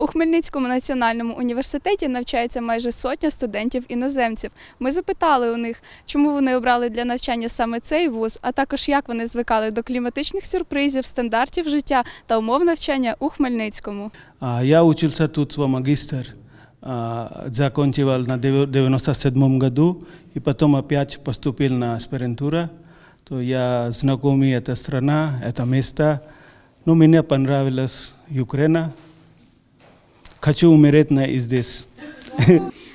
У Хмельницькому національному університеті навчається майже сотня студентів-іноземців. Ми запитали у них, чому вони обрали для навчання саме цей вуз, а також як вони звикали до кліматичних сюрпризів, стандартів життя та умов навчання у Хмельницькому. Я учился тут свой магистр, закончил на 97 году и потом опять поступил на аспирантуру. То я знакомый эта страна, это место. Но мне понравилась Украина. Хочу умереть здесь.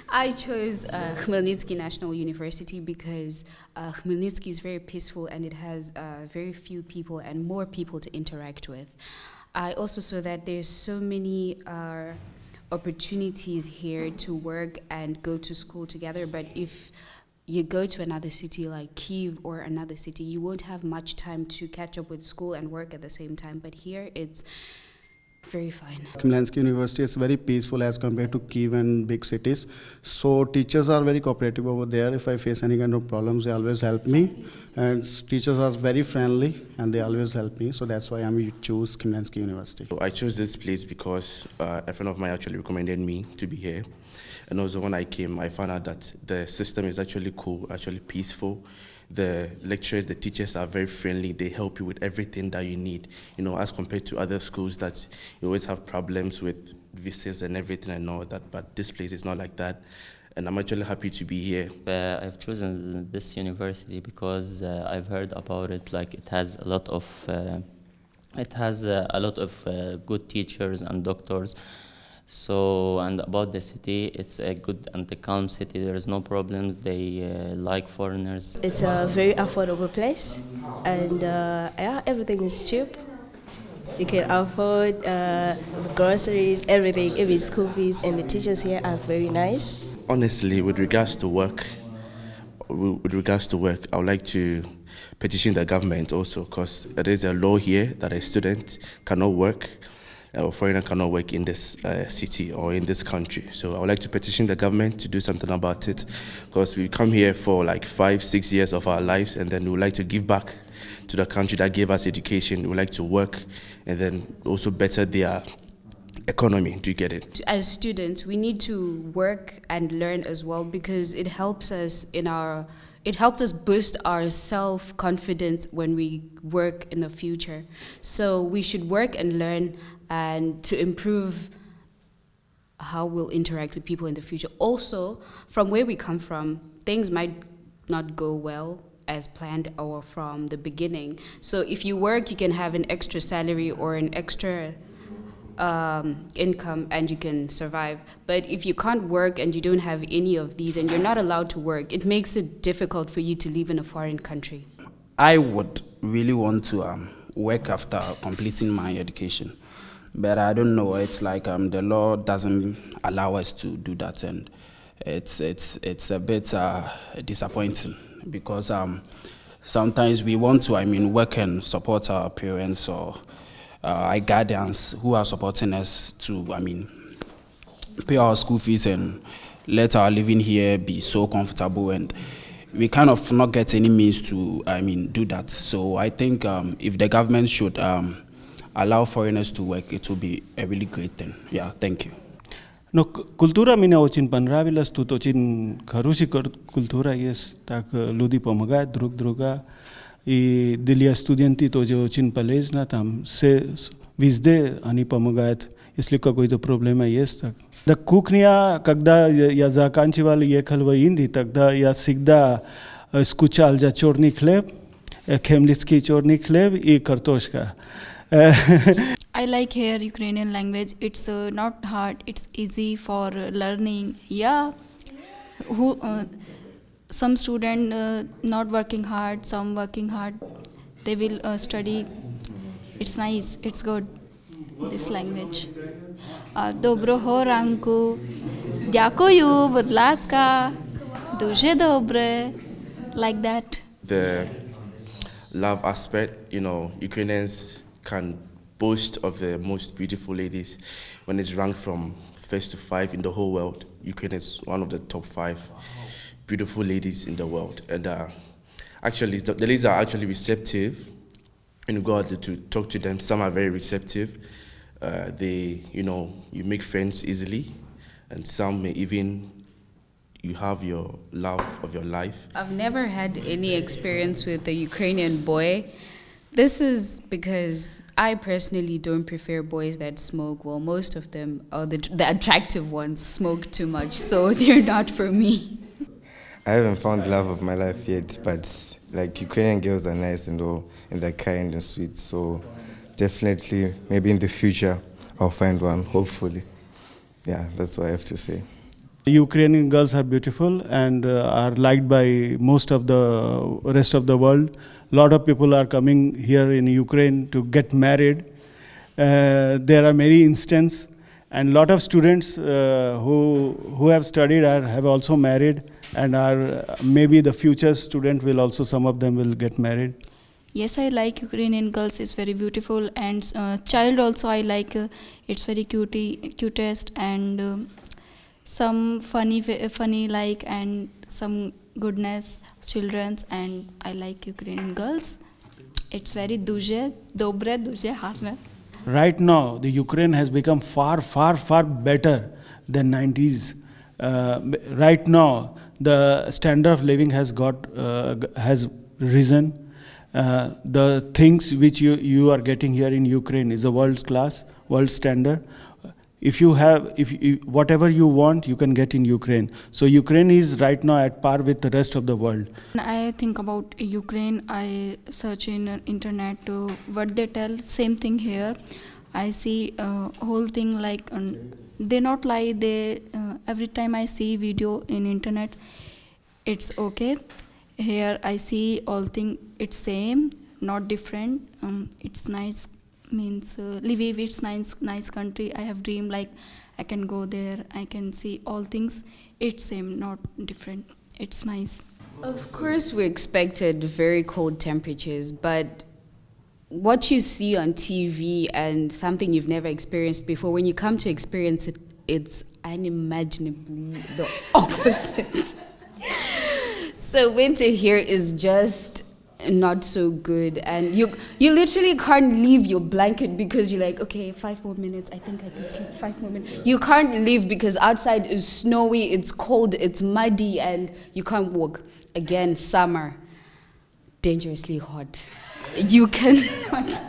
I chose Khmelnytsky National University because Khmelnytsky is very peaceful and it has very few people and more people to interact with. I also saw that there's so many opportunities here to work and go to school together, but if you go to another city like Kyiv or another city, you won't have much time to catch up with school and work at the same time. But here, it's very fine. Khmelnytsky University is very peaceful as compared to Kyiv and big cities. So teachers are very cooperative over there. If I face any kind of problems, they always help me. And teachers are very friendly and they always help me. So that's why I choose Khmelnytsky University. I chose this place because a friend of mine actually recommended me to be here. And also when I came, I found out that the system is actually cool, actually peaceful. The lecturers, the teachers are very friendly. They help you with everything that you need. You know, as compared to other schools that you always have problems with visas and everything and all that. But this place is not like that. And I'm actually happy to be here. I've chosen this university because I've heard about it. Like it has a lot of good teachers and doctors. So, and about the city, it's a good and a calm city. There's no problems. They like foreigners. It's a very affordable place, and yeah, everything is cheap. You can afford groceries, everything, even school fees, and the teachers here are very nice. Honestly, with regards to work, I would like to petition the government also, because there is a law here that a student cannot work. Or foreigner cannot work in this city or in this country. So I would like to petition the government to do something about it, because we come here for like 5-6 years of our lives, and then we would like to give back to the country that gave us education. We would like to work and then also better their economy. Do you get it? As students, we need to work and learn as well, because it helps us boost our self-confidence when we work in the future. So we should work and learn and to improve how we'll interact with people in the future. Also, from where we come from, things might not go well as planned or from the beginning. So if you work, you can have an extra salary or an extra income and you can survive. But if you can't work and you don't have any of these and you're not allowed to work, it makes it difficult for you to live in a foreign country. I would really want to work after completing my education, but I don't know. It's like the law doesn't allow us to do that, and it's a bit disappointing, because sometimes we want to work and support our parents or our guardians who are supporting us to pay our school fees and let our living here be so comfortable, and we kind of not get any means to do that. So I think if the government should allow foreigners to work, it will be a really great thing. Yeah, thank you. No, kultura mina очень понравилась, тут очень хорошая культура есть, так люди помогают друг другу, и для студентов тоже очень полезно, там все везде они помогают, если какая-то проблема есть. Так. Да, кухня, когда я заканчивал, ехал в Индию, тогда я всегда скучал за черный хлеб, хмельницкий черный хлеб и картошка. I like here Ukrainian language. It's not hard. It's easy for learning. Yeah, some student not working hard, some working hard. They will study. It's nice. It's good. This language. Доброго ранку. Дякую, будь ласка. Дуже добре. Like that. The love aspect, you know, Ukrainians can boast of the most beautiful ladies. When it's ranked from 1st to 5 in the whole world, Ukraine is one of the top 5 beautiful ladies in the world. And actually, the ladies are actually receptive. And you go out to talk to them. Some are very receptive. you make friends easily, and some may even you have your love of your life. I've never had any experience with a Ukrainian boy. This is because I personally don't prefer boys that smoke. Well, most of them, or the attractive ones, smoke too much, so they're not for me. I haven't found the love of my life yet, but like Ukrainian girls are nice and all, and they're kind and sweet. So definitely, maybe in the future, I'll find one, hopefully. Yeah, that's what I have to say. Ukrainian girls are beautiful and are liked by most of the rest of the world. A lot of people are coming here in Ukraine to get married. There are many instances, and a lot of students who have studied have also married, and are maybe the future student will also, some of them will get married. Yes, I like Ukrainian girls. It's very beautiful, and child also I like. It's very cutest, and some funny like, and some goodness children's, and I like Ukrainian girls. It's very dobre harne. Right now, the Ukraine has become far better than 90s. Right now, the standard of living has risen. The things which you are getting here in Ukraine is a world class, world standard. If whatever you want, you can get in Ukraine. So Ukraine is right now at par with the rest of the world. When I think about Ukraine, I search in internet what they tell. Same thing here. I see whole thing like they not lie. They every time I see video in internet, it's okay. Here I see all thing. It's same, not different. It's nice. Means Lviv, it's nice country. I have dream like I can go there, I can see all things. It's same, not different. It's nice. Of course, we expected very cold temperatures, but what you see on TV and something you've never experienced before, when you come to experience it, it's unimaginably the opposite. So winter here is just not so good, and you literally can't leave your blanket because you're like, okay, 5 more minutes, I think I can sleep 5 more minutes. You can't leave because outside is snowy, it's cold, it's muddy, and you can't walk. Again, summer, dangerously hot. You cannot,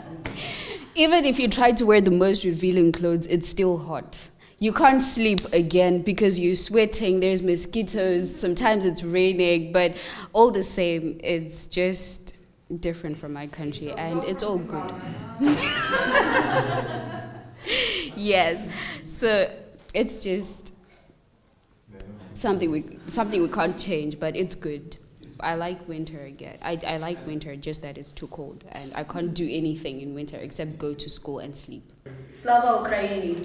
even if you try to wear the most revealing clothes, it's still hot. You can't sleep again because you're sweating, there's mosquitoes, sometimes it's raining, but all the same, it's just different from my country, and it's all good. Yes, so it's just something we can't change, but it's good. I like winter again. I like winter, just that it's too cold, and I can't do anything in winter except go to school and sleep. Slava Ukraini!